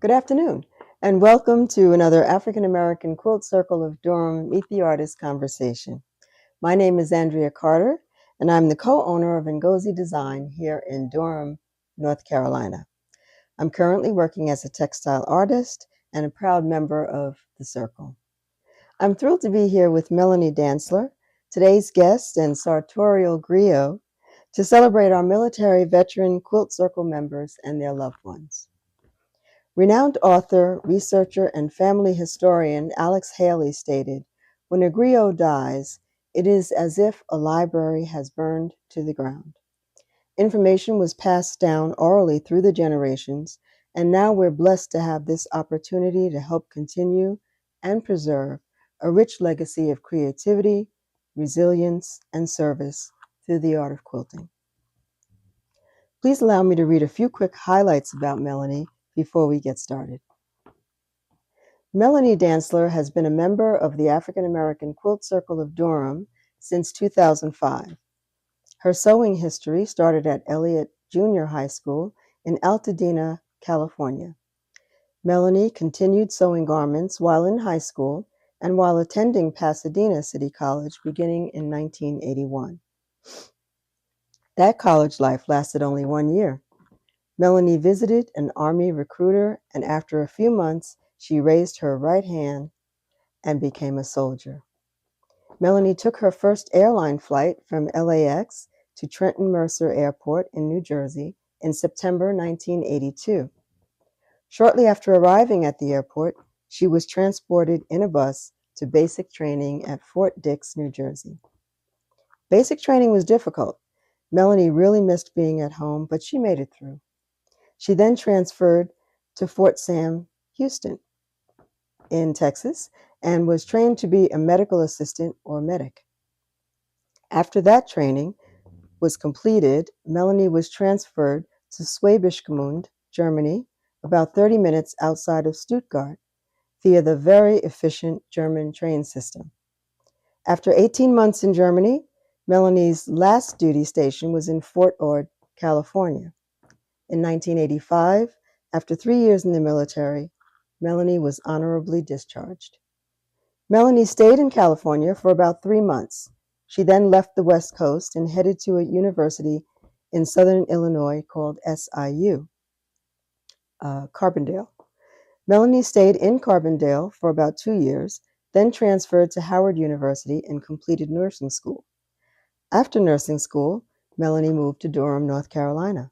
Good afternoon, and welcome to another African American Quilt Circle of Durham Meet the Artist conversation. My name is Andrea Carter, and I'm the co-owner of Ngozi Design here in Durham, North Carolina. I'm currently working as a textile artist and a proud member of the Circle. I'm thrilled to be here with Melanie Dantzler, today's guest and sartorial griot, to celebrate our military veteran Quilt Circle members and their loved ones. Renowned author, researcher, and family historian Alex Haley stated, "When a griot dies, it is as if a library has burned to the ground. Information was passed down orally through the generations, and now we're blessed to have this opportunity to help continue and preserve a rich legacy of creativity, resilience, and service through the art of quilting." Please allow me to read a few quick highlights about Melanie before we get started. Melanie Dantzler has been a member of the African American Quilt Circle of Durham since 2005. Her sewing history started at Elliott Junior High School in Altadena, California. Melanie continued sewing garments while in high school and while attending Pasadena City College beginning in 1981. That college life lasted only 1 year. Melanie visited an Army recruiter, and after a few months, she raised her right hand and became a soldier. Melanie took her first airline flight from LAX to Trenton Mercer Airport in New Jersey in September 1982. Shortly after arriving at the airport, she was transported in a bus to basic training at Fort Dix, New Jersey. Basic training was difficult. Melanie really missed being at home, but she made it through. She then transferred to Fort Sam Houston in Texas and was trained to be a medical assistant or medic. After that training was completed, Melanie was transferred to Schwäbisch Gmünd, Germany, about 30 minutes outside of Stuttgart, via the very efficient German train system. After 18 months in Germany, Melanie's last duty station was in Fort Ord, California. In 1985, after 3 years in the military, Melanie was honorably discharged. Melanie stayed in California for about 3 months. She then left the West Coast and headed to a university in Southern Illinois called SIU, Carbondale. Melanie stayed in Carbondale for about 2 years, then transferred to Howard University and completed nursing school. After nursing school, Melanie moved to Durham, North Carolina.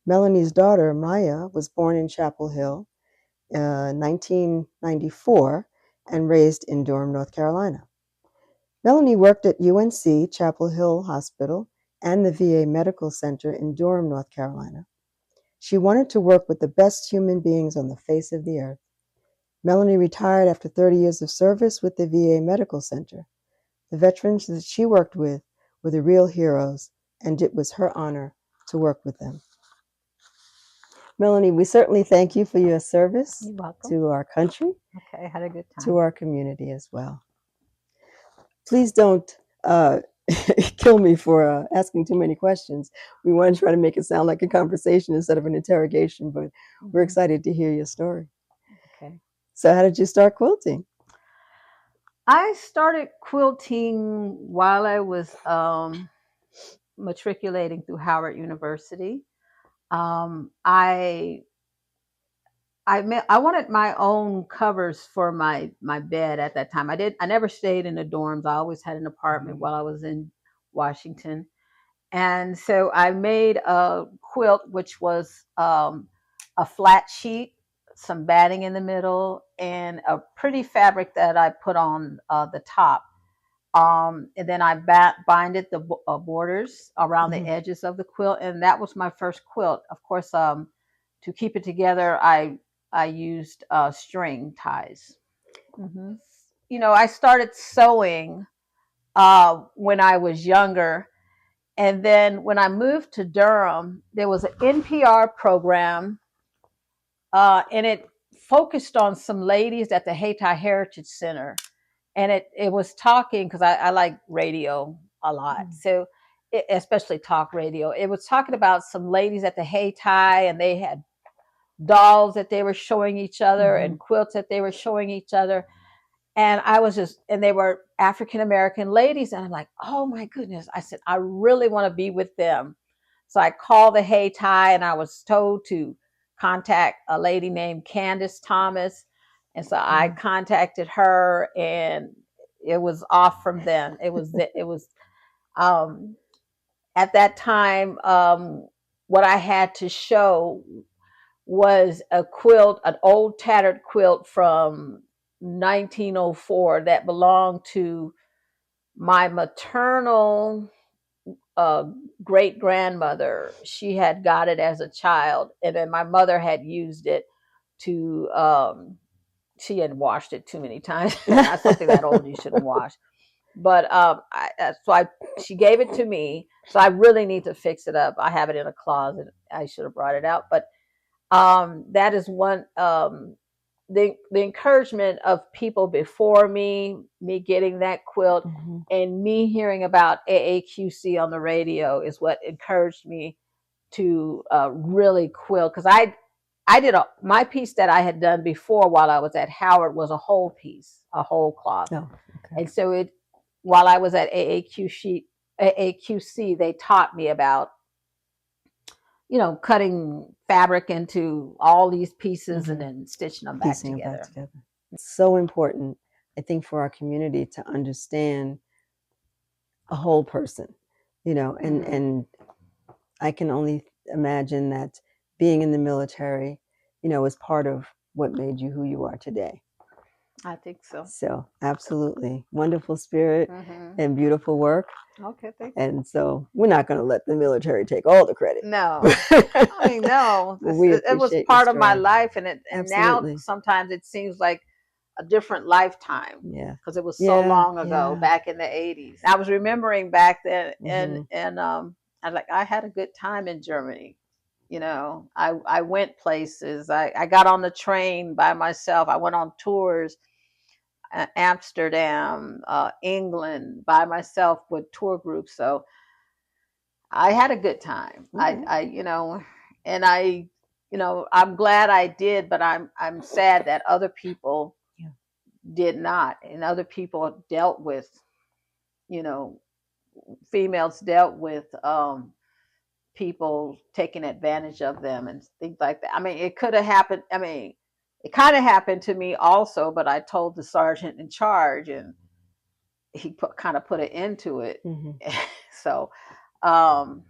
Melanie's daughter, Maya, was born in Chapel Hill in 1994 and raised in Durham, North Carolina. Melanie worked at UNC Chapel Hill Hospital and the VA Medical Center in Durham, North Carolina. She wanted to work with the best human beings on the face of the earth. Melanie retired after 30 years of service with the VA Medical Center. The veterans that she worked with were the real heroes, and it was her honor to work with them. Melanie, we certainly thank you for your service to our country. Okay, I had a good time. To our community as well. Please don't kill me for asking too many questions. We want to try to make it sound like a conversation instead of an interrogation, but we're excited to hear your story. Okay. So how did you start quilting? I started quilting while I was matriculating through Howard University. I wanted my own covers for my bed at that time. I never stayed in the dorms. I always had an apartment while I was in Washington. And so I made a quilt, which was a flat sheet, some batting in the middle, and a pretty fabric that I put on the top. And then I binded the borders around the edges of the quilt, and that was my first quilt. Of course, to keep it together, I used string ties. You know, I started sewing when I was younger. And then when I moved to Durham, there was an NPR program, and it focused on some ladies at the Hayti Heritage Center. And it was talking, because I like radio a lot, so especially talk radio. It was talking about some ladies at the Hayti, and they had dolls that they were showing each other Mhm. and quilts that they were showing each other. And I was just, and they were African American ladies. And I'm like, oh my goodness. I said, I really want to be with them. So I called the Hay Tie, and I was told to contact a lady named Candace Thomas. And so I contacted her, and it was off from then. It was um, at that time, what I had to show was a quilt, an old tattered quilt from 1904 that belonged to my maternal uh, great grandmother. She had got it as a child, and then my mother had used it to. She had washed it too many times. Not something that old you shouldn't wash. But she gave it to me. So I really need to fix it up. I have it in a closet. I should have brought it out, but that is one. The encouragement of people before me getting that quilt, and me hearing about AAQC on the radio is what encouraged me to really quilt, because I did my piece that I had done before while I was at Howard was a whole piece, a whole cloth. Oh, okay. And so while I was at AAQC, they taught me about, cutting fabric into all these pieces and then stitching them back Piecing it together. back together. It's so important, I think, for our community to understand a whole person, and I can only imagine that being in the military, is part of what made you who you are today. I think so. So absolutely wonderful spirit and beautiful work. Okay, thank you. And so we're not going to let the military take all the credit. No, I mean, no. It was part of my life, and now sometimes it seems like a different lifetime. Yeah, because it was so long ago, back in the 80s. I was remembering back then, and I was like, I had a good time in Germany. I went places. I got on the train by myself. I went on tours. Amsterdam, England, by myself with tour groups. So I had a good time. And I'm glad I did, but I'm sad that other people did not, and other people dealt with, females dealt with people taking advantage of them and things like that. I mean, it could have happened. I mean, it kind of happened to me also, but I told the sergeant in charge, and he kind of put an end to it. So some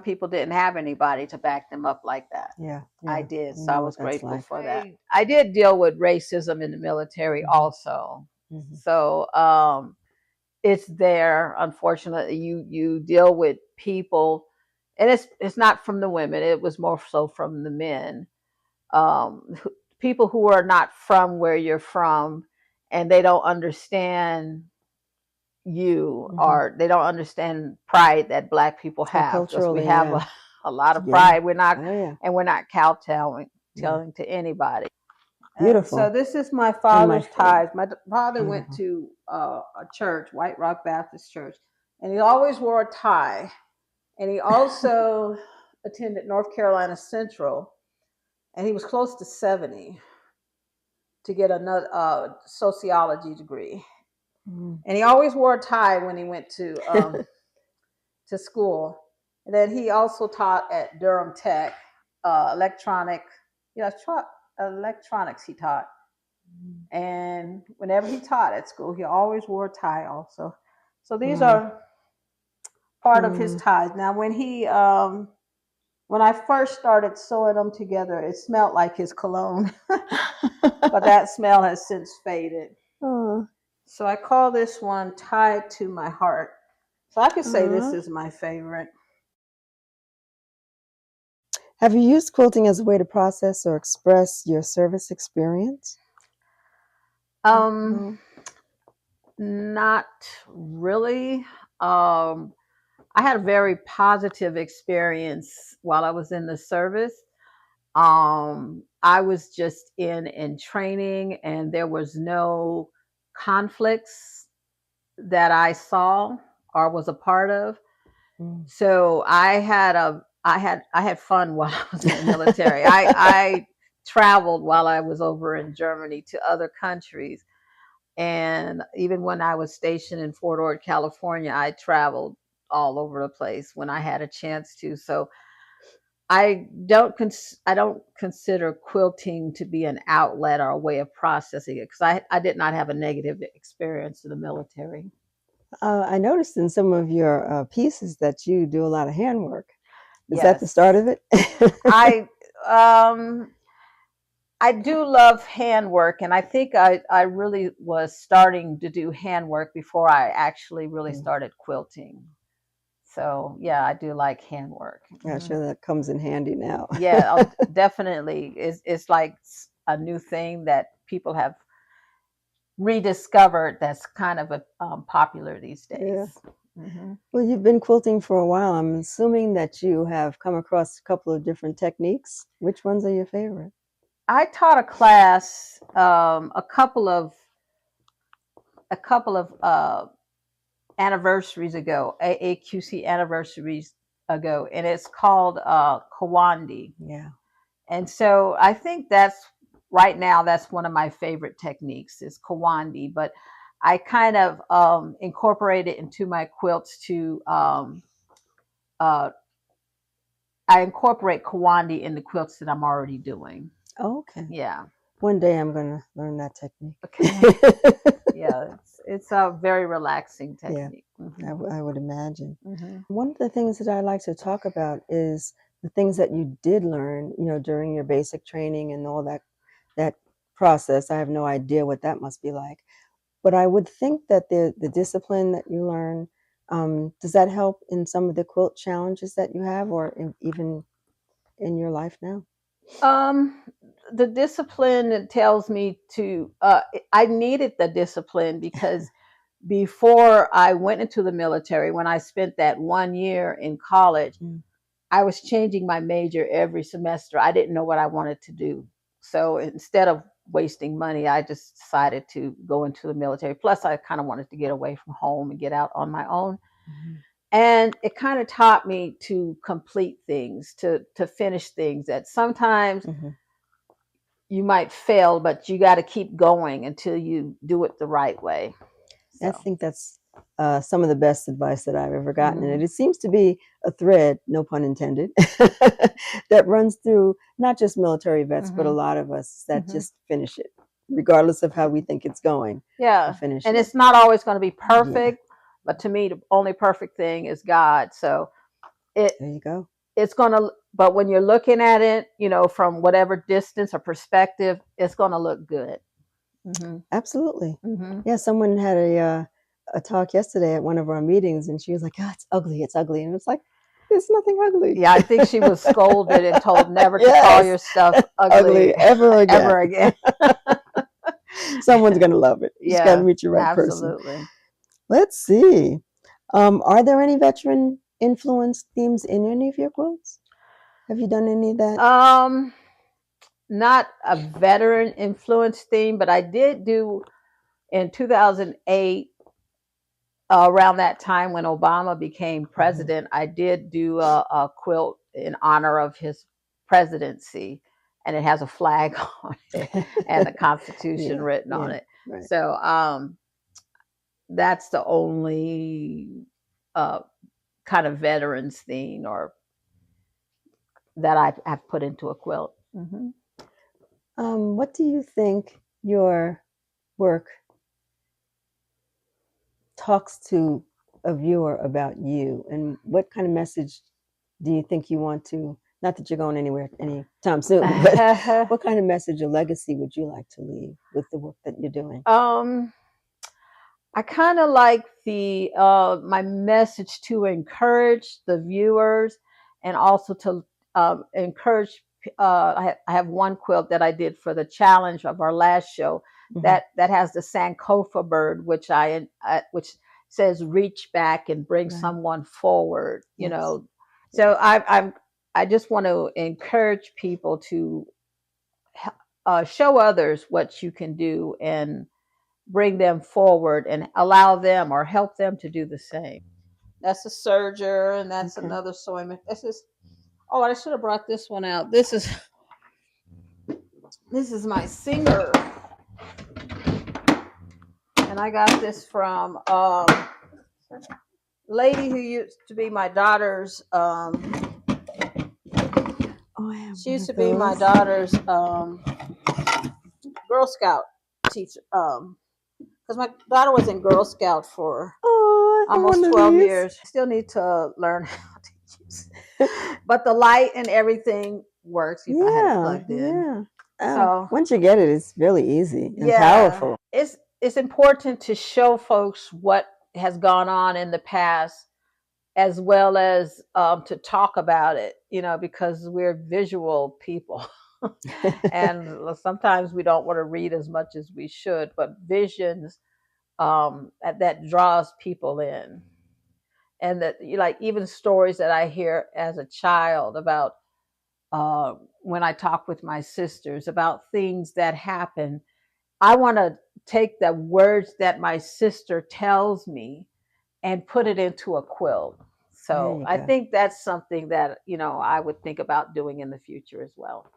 people didn't have anybody to back them up like that. Yeah. I did. So I was grateful for that. I did deal with racism in the military also. So it's there. Unfortunately, you deal with people, and it's not from the women. It was more so from the men. People who are not from where you're from, and they don't understand you, or they don't understand pride that Black people have, because we have a lot of pride. We're not, and we're not kowtowing to anybody. Beautiful. So this is my father's ties. My father went to a church, White Rock Baptist Church, and he always wore a tie. And he also attended North Carolina Central, and he was close to 70 to get another sociology degree. And he always wore a tie when he went to school. And then he also taught at Durham Tech, electronics he taught. And whenever he taught at school, he always wore a tie also. So these are part of his ties. Now, when I first started sewing them together, it smelled like his cologne, but that smell has since faded. So I call this one Tied to My Heart. So I could say this is my favorite. Have you used quilting as a way to process or express your service experience? Not really. I had a very positive experience while I was in the service. I was just in training, and there was no conflicts that I saw or was a part of. So I had I had fun while I was in the military. I traveled while I was over in Germany to other countries, and even when I was stationed in Fort Ord, California, I traveled all over the place when I had a chance to. So I don't consider quilting to be an outlet or a way of processing it, because I did not have a negative experience in the military. I noticed in some of your pieces that you do a lot of handwork. Is that the start Yes, of it? I um I do love handwork, and I think I really was starting to do handwork before I actually really Mm, started quilting. So yeah, I do like handwork. yeah, sure, that comes in handy now. Yeah, definitely. It's like a new thing that people have rediscovered. That's kind of popular these Yeah. days. Hmm. Well, you've been quilting for a while. I'm assuming that you have come across a couple of different techniques. Which ones are your favorite? I taught a class a couple of anniversaries ago, AAQC anniversaries ago, and it's called Kawandi. Yeah. And so I think that's right now that's one of my favorite techniques is Kawandi. But I kind of incorporate it into my quilts to uh, I incorporate Kawandi in the quilts that I'm already doing. Oh, okay. Yeah. One day I'm going to learn that technique. Okay. Yeah, it's a very relaxing Yeah, technique. Hmm. I would imagine. Hmm. One of the things that I like to talk about is the things that you did learn, during your basic training and all that process. I have no idea what that must be like. But I would think that the discipline that you learn, does that help in some of the quilt challenges that you have, or even in your life now? Um, the discipline tells me to. I needed the discipline because before I went into the military, when I spent that 1 year in college, Mm, I was changing my major every semester. I didn't know what I wanted to do. So instead of wasting money, I just decided to go into the military. Plus, I kind of wanted to get away from home and get out on my own. mhm, And it kind of taught me to complete things, to finish things that sometimes mhm. you might fail, but you got to keep going until you do it the right way. I So, think that's some of the best advice that I've ever gotten. And mhm, it seems to be a thread, no pun intended, that runs through not just military vets, but a mhm, lot of us that mhm. just finish it, regardless of how we think it's going, to Yeah, finish and it. it's not always going to be Yeah, perfect, but to me, the only perfect thing is God. So it there you go. it's going to, but when you're looking at it, from whatever distance or perspective, it's going to look good. Hmm. Absolutely. Hmm. Yeah, someone had a talk yesterday at one of our meetings, and she was like, "Oh, it's ugly, it's ugly," and it's like, "There's nothing ugly." Yeah, I think she was scolded and told never to call Yes, your stuff ugly ugly ever again. ever again. Someone's gonna love it. You just got to Yeah, meet your right person. absolutely. Let's see. Are there any veteran influence themes in any of your quilts? Have you done any of that? Um, Not a veteran influence theme, but I did do in 2008, around that time when Obama became Hmm. president. I did do a quilt in honor of his presidency, and it has a flag on it and the Constitution Yeah, written on yeah, it. right. So that's the only uh, kind of veterans theme or that I've put into a quilt. Hmm. What do you think your work talks to a viewer about you, and what kind of message do you think you want to? Not that you're going anywhere anytime soon, but what kind of message or legacy would you like to leave with the work that you're doing? um, I kind of like the my message to encourage the viewers and also to encourage. I have one quilt that I did for the challenge of our last show Hmm. that has the Sankofa bird, which says reach back and bring Right. someone forward. Yes. So Yes. I just want to encourage people to show others what you can do and bring them forward and allow them or help them to do the same. That's a serger, and that's Okay. another sewing. This is. Oh, I should have brought this one out. This is my singer, and I got this from lady who used to be my daughter's. She used to be my daughter's Girl Scout teacher. Because my daughter was in Girl Scout for almost 12 years. I still need to learn how to use it. But the light and everything works. I had it plugged in. Yeah. So once you get it, it's really easy and powerful. It's important to show folks what has gone on in the past, as well as to talk about it, because we're visual people. And sometimes we don't want to read as much as we should, but visions that draws people in. And that, like, even stories that I hear as a child about when I talk with my sisters about things that happen, I want to take the words that my sister tells me and put it into a quilt. So I think that's something that, I would think about doing in the future as well.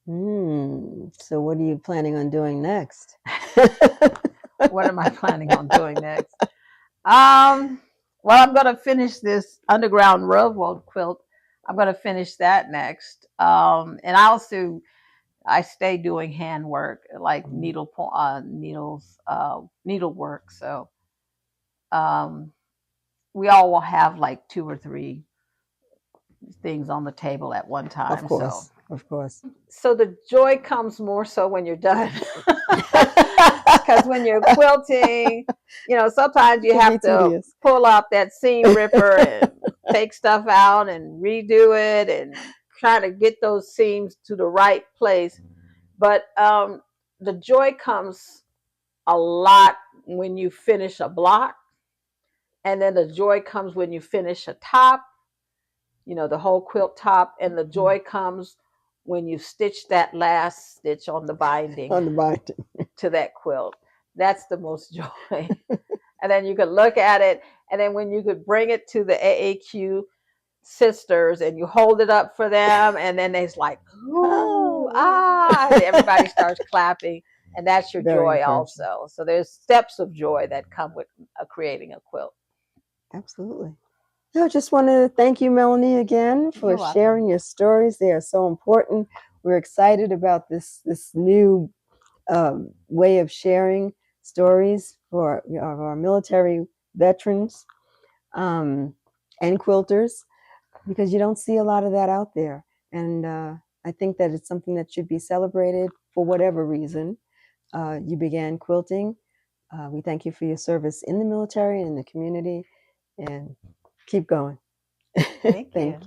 So what are you planning on doing next? What am I planning on doing next? Well, I'm going to finish this Underground Railroad quilt. I'm going to finish that next. And I stay doing handwork, like needles, needlework. So we all will have like 2 or 3 things on the table at one time. Of course. So the joy comes more so when you're done. Because when you're quilting, sometimes you have to pull out that seam ripper and take stuff out and redo it and try to get those seams to the right place. But the joy comes a lot when you finish a block. And then the joy comes when you finish a top, the whole quilt top. And the joy comes when you stitch that last stitch on the binding to that quilt. That's the most joy. And then you could look at it, and then when you could bring it to the AAQ sisters and you hold it up for them, and then it's like, ooh, and everybody starts clapping, and that's your joy also. So there's steps of joy that come with creating a quilt. Absolutely. I just want to thank you, Melanie, again for sharing your stories. They are so important. We're excited about this new way of sharing stories for our military veterans and quilters, because you don't see a lot of that out there. And I think that it's something that should be celebrated for whatever reason. You began quilting. We thank you for your service in the military and in the community, and keep going. Thank you.